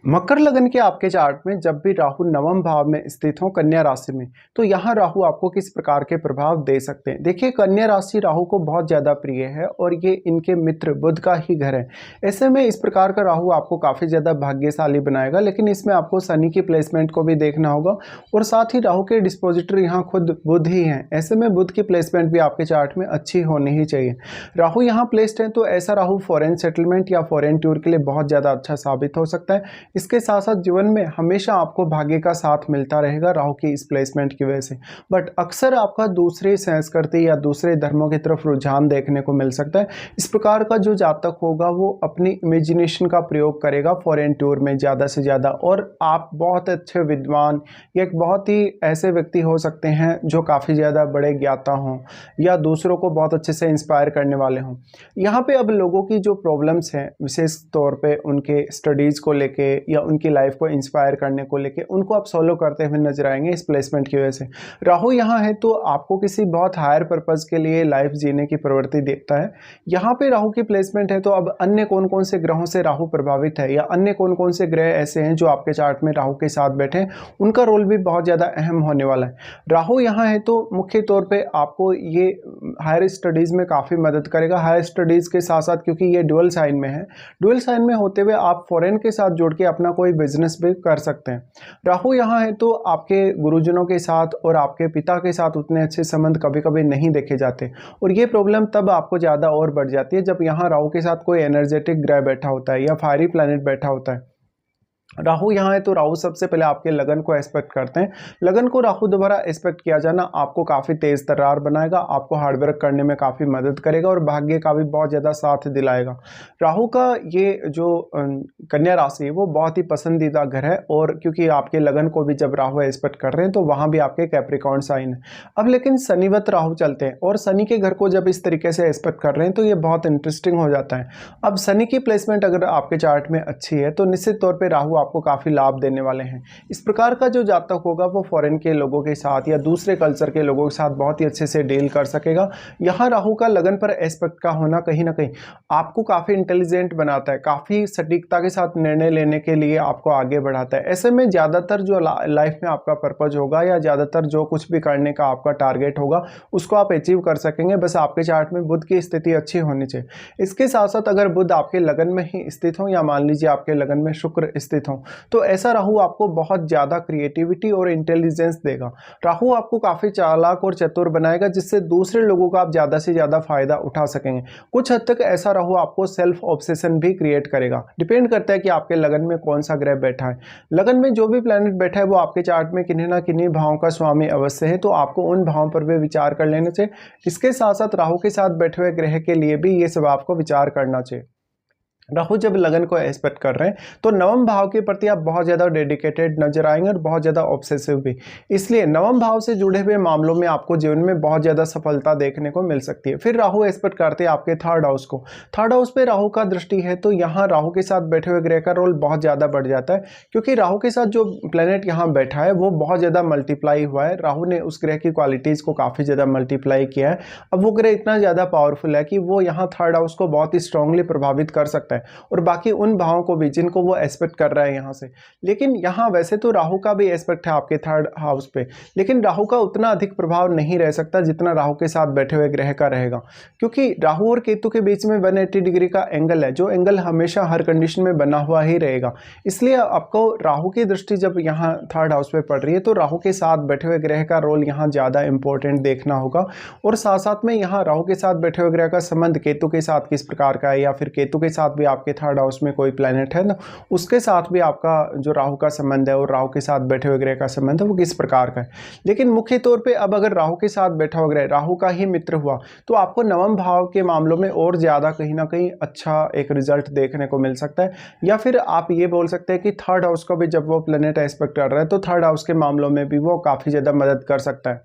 मकर लगन के आपके चार्ट में जब भी राहु नवम भाव में स्थित हो कन्या राशि में, तो यहाँ राहु आपको किस प्रकार के प्रभाव दे सकते हैं। देखिए, कन्या राशि राहु को बहुत ज़्यादा प्रिय है और ये इनके मित्र बुध का ही घर है। ऐसे में इस प्रकार का राहु आपको काफ़ी ज़्यादा भाग्यशाली बनाएगा, लेकिन इसमें आपको शनि की प्लेसमेंट को भी देखना होगा और साथ ही राहु के डिस्पोजिटर यहाँ खुद बुध ही हैं। ऐसे में बुध की प्लेसमेंट भी आपके चार्ट में अच्छी होनी ही चाहिए। राहु यहाँ प्लेस्ड है तो ऐसा राहु फॉरेन सेटलमेंट या फॉरेन टूर के लिए बहुत ज़्यादा अच्छा साबित हो सकता है। इसके साथ साथ जीवन में हमेशा आपको भाग्य का साथ मिलता रहेगा राहु की इस प्लेसमेंट की वजह से। बट अक्सर आपका दूसरे संस्कृति या दूसरे धर्मों की तरफ रुझान देखने को मिल सकता है। इस प्रकार का जो जातक होगा वो अपनी इमेजिनेशन का प्रयोग करेगा फॉरेन टूर में ज़्यादा से ज़्यादा, और आप बहुत अच्छे विद्वान या एक बहुत ही ऐसे व्यक्ति हो सकते हैं जो काफ़ी ज़्यादा बड़े ज्ञाता हों या दूसरों को बहुत अच्छे से इंस्पायर करने वाले हों। यहाँ पे अब लोगों की जो प्रॉब्लम्स हैं विशेष तौर पे उनके स्टडीज़ को लेके या उनकी लाइफ को इंस्पायर करने को लेके, उनको आप सॉल्व करते हुए नजर आएंगे इस प्लेसमेंट की वजह से। राहु यहाँ है तो आपको किसी बहुत हायर पर्पज़ के लिए लाइफ जीने की प्रवृत्ति देता है। यहाँ पे राहु की प्लेसमेंट है तो अब अन्य कौन कौन से ग्रहों से राहु प्रभावित है या अन्य कौन कौन से ग्रह ऐसे हैं जो आपके चार्ट में राहु के साथ बैठे हैं, उनका रोल भी बहुत ज़्यादा अहम होने वाला है। राहु यहाँ है तो मुख्य तौर पे आपको ये हायर स्टडीज़ में काफ़ी मदद करेगा। हायर स्टडीज़ के साथ साथ क्योंकि ये ड्यूअल साइन में है, ड्यूअल साइन में होते हुए आप फॉरेन के साथ जोड़ के अपना कोई बिजनेस भी कर सकते हैं। राहु यहाँ है तो आपके गुरुजनों के साथ और आपके पिता के साथ उतने अच्छे संबंध कभी कभी नहीं देखे जाते, और ये प्रॉब्लम तब आपको ज़्यादा और बढ़ जाती है जब यहाँ राहु के साथ कोई एनर्जेटिक ग्रह बैठा होता है या फायरी प्लैनेट बैठा होता है। राहु यहाँ है तो राहु सबसे पहले आपके लगन को एस्पेक्ट करते हैं। लगन को राहु द्वारा एस्पेक्ट किया जाना आपको काफ़ी तेज तर्रार बनाएगा, आपको हार्डवर्क करने में काफ़ी मदद करेगा और भाग्य का भी बहुत ज़्यादा साथ दिलाएगा। राहु का ये जो कन्या राशि है वो बहुत ही पसंदीदा घर है, और क्योंकि आपके लगन को भी जब राहु एस्पेक्ट कर रहे हैं तो वहाँ भी आपके कैप्रिकॉर्न साइन है। अब लेकिन शनिवत राहु चलते हैं और शनि के घर को जब इस तरीके से एस्पेक्ट कर रहे हैं तो ये बहुत इंटरेस्टिंग हो जाता है। अब शनि की प्लेसमेंट अगर आपके चार्ट में अच्छी है तो निश्चित तौर पर राहु आपको काफ़ी लाभ देने वाले हैं। इस प्रकार का जो जातक होगा वो फॉरेन के लोगों के साथ या दूसरे कल्चर के लोगों के साथ बहुत ही अच्छे से डील कर सकेगा। यहाँ राहु का लगन पर एस्पेक्ट का होना कहीं ना कहीं आपको काफ़ी इंटेलिजेंट बनाता है, काफ़ी सटीकता के साथ निर्णय लेने के लिए आपको आगे बढ़ाता है। ऐसे में ज़्यादातर जो लाइफ में आपका पर्पज होगा या ज़्यादातर जो कुछ भी करने का आपका टारगेट होगा उसको आप अचीव कर सकेंगे। बस आपके चार्ट में बुध की स्थिति अच्छी होनी चाहिए। इसके साथ साथ अगर बुध आपके लगन में ही स्थित हो या मान लीजिए आपके लगन में शुक्र स्थित हो तो ऐसा राहु आपको बहुत ज़्यादा क्रिएटिविटी और इंटेलिजेंस देगा। राहु आपको काफ़ी चालाक और चतुर बनाएगा जिससे दूसरे लोगों का आप ज़्यादा से ज़्यादा फायदा उठा सकेंगे। कुछ हद तक ऐसा राहु आपको सेल्फ ऑब्सेशन भी क्रिएट करेगा। डिपेंड करता है कि आपके लगन में कौन सा ग्रह बैठा है। लगन में जो भी प्लैनेट बैठा है वो आपके चार्ट में किन्हीं ना किन्हीं भावों का स्वामी अवश्य है, तो आपको उन भावों पर भी विचार कर लेना चाहिए। इसके साथ साथ राहु के साथ बैठे हुए ग्रह के लिए भी ये सब आपको विचार करना चाहिए। राहु जब लगन को एस्पेक्ट कर रहे हैं तो नवम भाव के प्रति आप बहुत ज़्यादा डेडिकेटेड नजर आएंगे और बहुत ज़्यादा ऑब्सेसिव भी। इसलिए नवम भाव से जुड़े हुए मामलों में आपको जीवन में बहुत ज़्यादा सफलता देखने को मिल सकती है। फिर राहु एस्पेक्ट करते हैं आपके थर्ड हाउस को। थर्ड हाउस पे राहु का दृष्टि है तो यहाँ राहु के साथ बैठे हुए ग्रह का रोल बहुत ज़्यादा बढ़ जाता है, क्योंकि राहु के साथ जो प्लेनेट यहाँ बैठा है वो बहुत ज़्यादा मल्टीप्लाई हुआ है। राहु ने उस ग्रह की क्वालिटीज़ को काफ़ी ज़्यादा मल्टीप्लाई किया है। अब वो ग्रह इतना ज़्यादा पावरफुल है कि वो यहाँ थर्ड हाउस को बहुत ही स्ट्रांगली प्रभावित कर सकता है और बाकी उन भावों को भी जिनको वो एस्पेक्ट कर रहा है यहाँ से। लेकिन यहाँ वैसे तो राहु का भी एस्पेक्ट है आपके थर्ड हाउस पे, लेकिन राहु का उतना अधिक प्रभाव नहीं रह सकता जितना राहु के साथ बैठे हुए ग्रह का रहेगा, क्योंकि राहु और केतु के बीच में 180 डिग्री का एंगल है, जो एंगल हमेशा हर कंडीशन में बना हुआ ही रहेगा। इसलिए आपको राहु की दृष्टि जब यहाँ थर्ड हाउस पे पड़ रही है तो राहु के साथ बैठे हुए ग्रह का रोल यहाँ ज़्यादा इंपॉर्टेंट देखना होगा। और साथ साथ में यहाँ राहु के साथ बैठे हुए ग्रह का संबंध केतु के साथ किस प्रकार का है, या फिर केतु के साथ भी आपके थर्ड हाउस में कोई प्लैनेट है ना, उसके साथ भी आपका जो राहु का संबंध है और राहु के साथ बैठे हुए ग्रह का संबंध है वो किस प्रकार का है। लेकिन मुख्य तौर पे अब अगर राहु के साथ बैठा हुआ ग्रह राहु का ही मित्र हुआ तो आपको नवम भाव के मामलों में और ज़्यादा कहीं ना कहीं अच्छा एक रिजल्ट देखने को मिल सकता है। या फिर आप ये बोल सकते हैं कि थर्ड हाउस को भी जब वो प्लैनेट एस्पेक्ट कर रहा है तो थर्ड हाउस के मामलों में भी वो काफ़ी ज़्यादा मदद कर सकता है।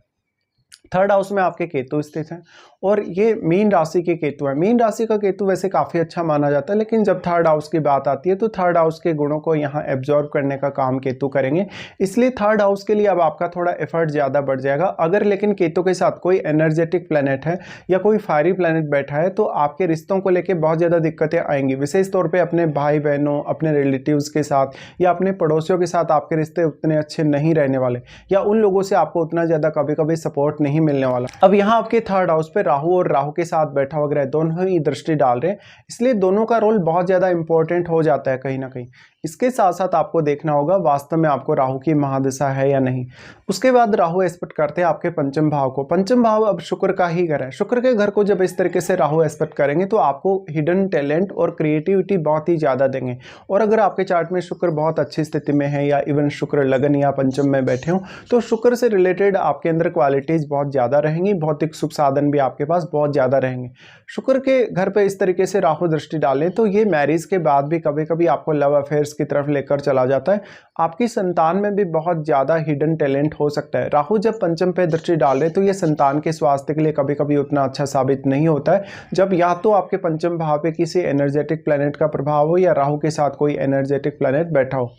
थर्ड हाउस में आपके केतु स्थित हैं और ये मीन राशि के केतु हैं। मीन राशि का केतु वैसे काफ़ी अच्छा माना जाता है, लेकिन जब थर्ड हाउस की बात आती है तो थर्ड हाउस के गुणों को यहाँ एब्जॉर्ब करने का काम केतु करेंगे, इसलिए थर्ड हाउस के लिए अब आपका थोड़ा एफर्ट ज़्यादा बढ़ जाएगा। अगर लेकिन केतु के साथ कोई एनर्जेटिक प्लैनेट है या कोई फायरी प्लैनेट बैठा है तो आपके रिश्तों को लेकर बहुत ज़्यादा दिक्कतें आएंगी, विशेष तौर पर अपने भाई बहनों, अपने रिलेटिव्स के साथ या अपने पड़ोसियों के साथ आपके रिश्ते उतने अच्छे नहीं रहने वाले, या उन लोगों से आपको उतना ज़्यादा कभी कभी सपोर्ट नहीं मिलने वाला। अब यहाँ आपके थर्ड हाउस पे राहु और राहु के साथ बैठा हुआ ग्रह दोनों ही दृष्टि डाल रहे हैं, इसलिए दोनों का रोल बहुत ज़्यादा इंपॉर्टेंट हो जाता है कहीं ना कहीं। इसके साथ साथ आपको देखना होगा वास्तव में आपको राहु की महादशा है या नहीं। उसके बाद राहु एस्पेक्ट करते हैं आपके पंचम भाव को। पंचम भाव अब शुक्र का ही घर है। शुक्र के घर को जब इस तरीके से राहु एस्पेक्ट करेंगे तो आपको हिडन टैलेंट और क्रिएटिविटी बहुत ही ज़्यादा देंगे। और अगर आपके चार्ट में शुक्र बहुत अच्छी स्थिति में है या इवन शुक्र लगन या पंचम में बैठे हों तो शुक्र से रिलेटेड आपके अंदर क्वालिटीज़ बहुत ज़्यादा रहेंगी, भौतिक सुख साधन भी आपके पास बहुत ज़्यादा रहेंगे। शुक्र के घर पे इस तरीके से राहु दृष्टि डालें तो ये मैरिज के बाद भी कभी कभी आपको लव अफेयर्स की तरफ लेकर चला जाता है। आपकी संतान में भी बहुत ज़्यादा हिडन टैलेंट हो सकता है। राहु जब पंचम पे दृष्टि डाले तो ये संतान के स्वास्थ्य के लिए कभी कभी उतना अच्छा साबित नहीं होता है, जब या तो आपके पंचम भाव पे किसी एनर्जेटिक प्लैनेट का प्रभाव हो या राहु के साथ कोई एनर्जेटिक प्लैनेट बैठा हो।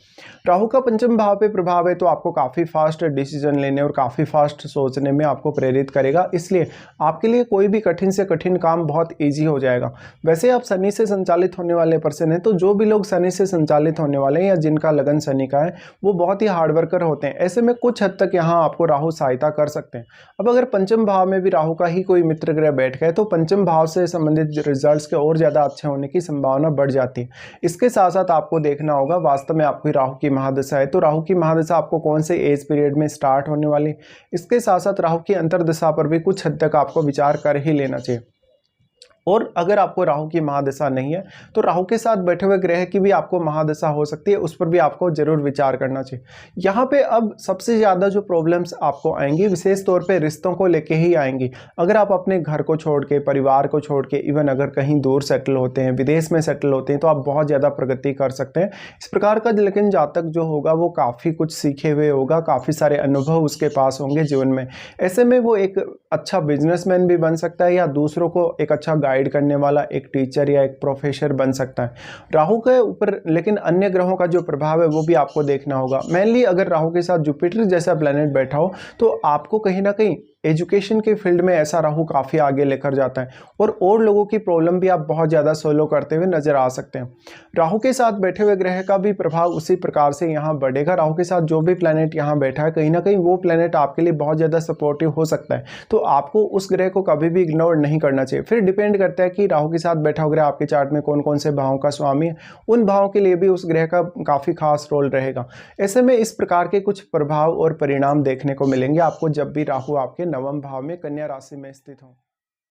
राहु का पंचम भाव पे प्रभाव है तो आपको काफ़ी फास्ट डिसीजन लेने और काफ़ी फास्ट सोचने में आपको प्रेरित करेगा, इसलिए आपके लिए कोई भी कठिन से कठिन काम बहुत ईजी हो जाएगा। वैसे आप शनि से संचालित होने वाले पर्सन हैं, तो जो भी लोग शनि से संचालित होने वाले हैं या जिनका लगन शनि का है वो बहुत ही हार्ड वर्कर होते हैं। ऐसे में कुछ हद तक यहाँ आपको राहु सहायता कर सकते हैं। अब अगर पंचम भाव में भी राहु का ही कोई मित्र ग्रह बैठ गए तो पंचम भाव से संबंधित रिजल्ट्स के और ज़्यादा अच्छे होने की संभावना बढ़ जाती है। इसके साथ साथ आपको देखना होगा वास्तव में आपकी राहु की महादशा है तो राहु की महादशा आपको कौन से एज पीरियड में स्टार्ट होने वाली। इसके साथ साथ राहु की अंतर्दशा पर भी कुछ हद तक आपको विचार कर ही लेना चाहिए। और अगर आपको राहु की महादशा नहीं है तो राहु के साथ बैठे हुए ग्रह की भी आपको महादशा हो सकती है, उस पर भी आपको जरूर विचार करना चाहिए। यहाँ पे अब सबसे ज़्यादा जो प्रॉब्लम्स आपको आएंगी विशेष तौर पे रिश्तों को लेके ही आएंगी। अगर आप अपने घर को छोड़ के, परिवार को छोड़ के, इवन अगर कहीं दूर सेटल होते हैं, विदेश में सेटल होते हैं तो आप बहुत ज़्यादा प्रगति कर सकते हैं। इस प्रकार का लेकिन जातक जो होगा वो काफ़ी कुछ सीखे हुए होगा, काफ़ी सारे अनुभव उसके पास होंगे जीवन में। ऐसे में वो एक अच्छा बिजनेसमैन भी बन सकता है या दूसरों को एक अच्छा गाइड करने वाला एक टीचर या एक प्रोफेसर बन सकता है राहु के ऊपर। लेकिन अन्य ग्रहों का जो प्रभाव है वो भी आपको देखना होगा। मेनली अगर राहु के साथ जुपिटर जैसा प्लेनेट बैठा हो तो आपको कहीं ना कहीं एजुकेशन के फील्ड में ऐसा राहु काफ़ी आगे लेकर जाता है और लोगों की प्रॉब्लम भी आप बहुत ज़्यादा सोल्व करते हुए नजर आ सकते हैं। राहु के साथ बैठे हुए ग्रह का भी प्रभाव उसी प्रकार से यहाँ बढ़ेगा। राहु के साथ जो भी प्लैनेट यहाँ बैठा है कहीं ना कहीं वो प्लैनेट आपके लिए बहुत ज़्यादा सपोर्टिव हो सकता है, तो आपको उस ग्रह को कभी भी इग्नोर नहीं करना चाहिए। फिर डिपेंड करता है कि राहु के साथ बैठा हुआ ग्रह आपके चार्ट में कौन कौन से भावों का स्वामी है, उन भावों के लिए भी उस ग्रह का काफ़ी खास रोल रहेगा। ऐसे में इस प्रकार के कुछ प्रभाव और परिणाम देखने को मिलेंगे आपको जब भी राहु आपके नवम भाव में कन्या राशि में स्थित हो।